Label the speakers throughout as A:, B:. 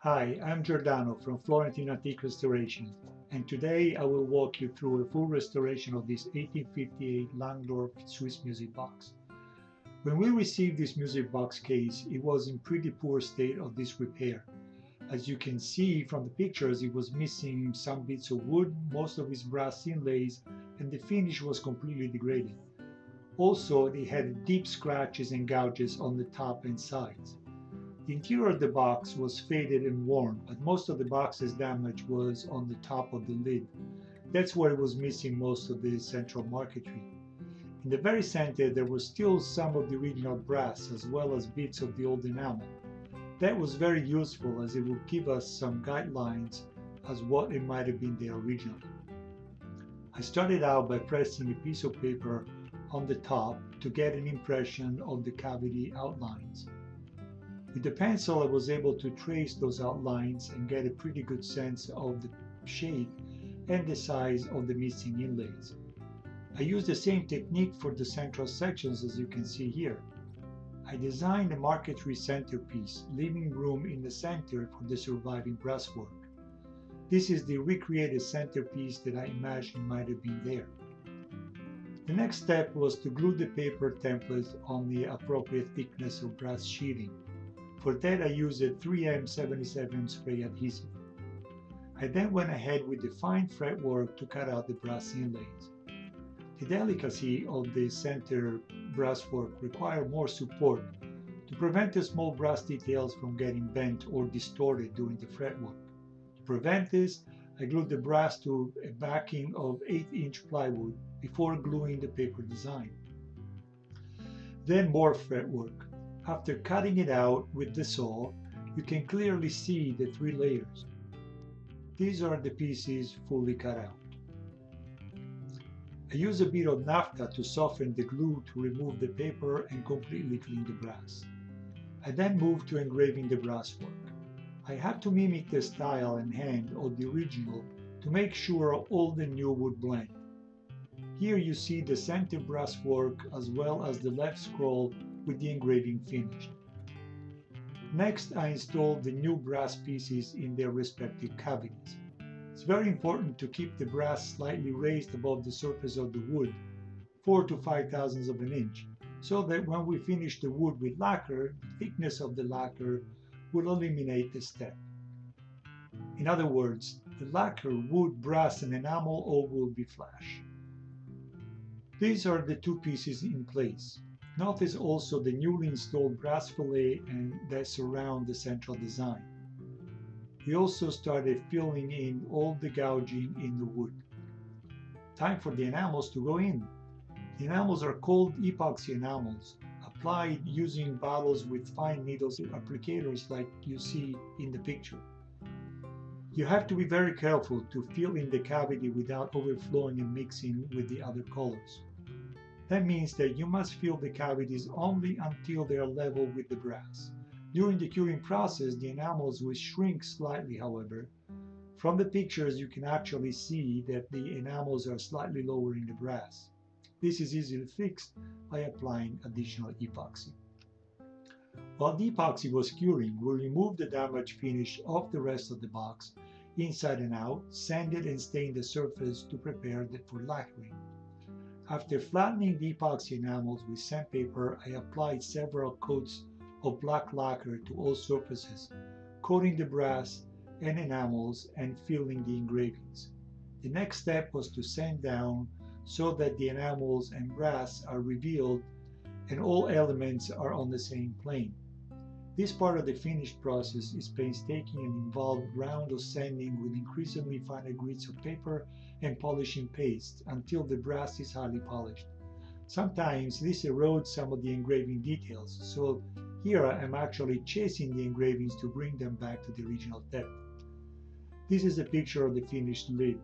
A: Hi, I'm Giordano from Florentine Antique Restoration, and today I will walk you through a full restoration of this 1858 Langdorff Swiss music box. When we received this music box case, it was in pretty poor state of disrepair. As you can see from the pictures, it was missing some bits of wood, most of its brass inlays, and the finish was completely degraded. Also, it had deep scratches and gouges on the top and sides. The interior of the box was faded and worn, but most of the box's damage was on the top of the lid. That's where it was missing most of the central marquetry. In the very center there was still some of the original brass as well as bits of the old enamel. That was very useful as it would give us some guidelines as what it might have been there originally. I started out by pressing a piece of paper on the top to get an impression of the cavity outlines. With the pencil I was able to trace those outlines and get a pretty good sense of the shape and the size of the missing inlays. I used the same technique for the central sections as you can see here. I designed a marquetry centerpiece, leaving room in the center for the surviving brasswork. This is the recreated centerpiece that I imagined might have been there. The next step was to glue the paper template on the appropriate thickness of brass sheeting. For that I used a 3M77 spray adhesive. I then went ahead with the fine fretwork to cut out the brass inlays. The delicacy of the center brasswork required more support to prevent the small brass details from getting bent or distorted during the fretwork. To prevent this, I glued the brass to a backing of 8-inch plywood before gluing the paper design. Then more fretwork. After cutting it out with the saw, you can clearly see the 3 layers. These are the pieces fully cut out. I use a bit of naphtha to soften the glue to remove the paper and completely clean the brass. I then moved to engraving the brasswork. I had to mimic the style and hand of the original to make sure all the new would blend. Here you see the center brasswork as well as the left scroll with the engraving finished. Next, I installed the new brass pieces in their respective cavities. It's very important to keep the brass slightly raised above the surface of the wood, 4 to 5 thousandths of an inch, so that when we finish the wood with lacquer, the thickness of the lacquer will eliminate the step. In other words, the lacquer, wood, brass, and enamel all will be flash. These are the 2 pieces in place. Notice also the newly installed brass fillet that surround the central design. We also started filling in all the gouging in the wood. Time for the enamels to go in. The enamels are cold epoxy enamels, applied using bottles with fine needles applicators like you see in the picture. You have to be very careful to fill in the cavity without overflowing and mixing with the other colors. That means that you must fill the cavities only until they are level with the brass. During the curing process, the enamels will shrink slightly, however. From the pictures, you can actually see that the enamels are slightly lower in the brass. This is easily fixed by applying additional epoxy. While the epoxy was curing, we removed the damaged finish off the rest of the box, inside and out, sanded and stained the surface to prepare it for lacquering. After flattening the epoxy enamels with sandpaper, I applied several coats of black lacquer to all surfaces, coating the brass and enamels and filling the engravings. The next step was to sand down so that the enamels and brass are revealed and all elements are on the same plane. This part of the finished process is painstaking and involved rounds of sanding with increasingly finer grits of paper and polishing paste until the brass is highly polished. Sometimes this erodes some of the engraving details, so here I am actually chasing the engravings to bring them back to the original depth. This is a picture of the finished lid.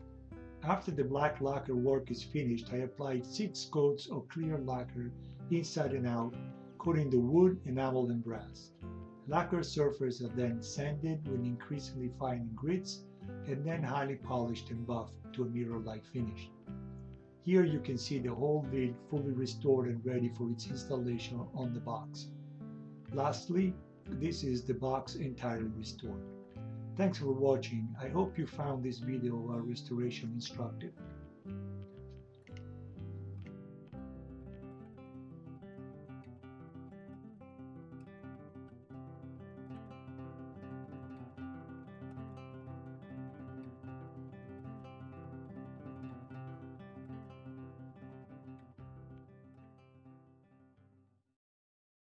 A: After the black lacquer work is finished, I applied 6 coats of clear lacquer inside and out, coating the wood, enamel, and brass. The lacquer surface are then sanded with increasingly fine grits and then highly polished and buffed to a mirror-like finish. Here you can see the whole lid fully restored and ready for its installation on the box. Lastly, this is the box entirely restored. Thanks for watching. I hope you found this video restoration instructive.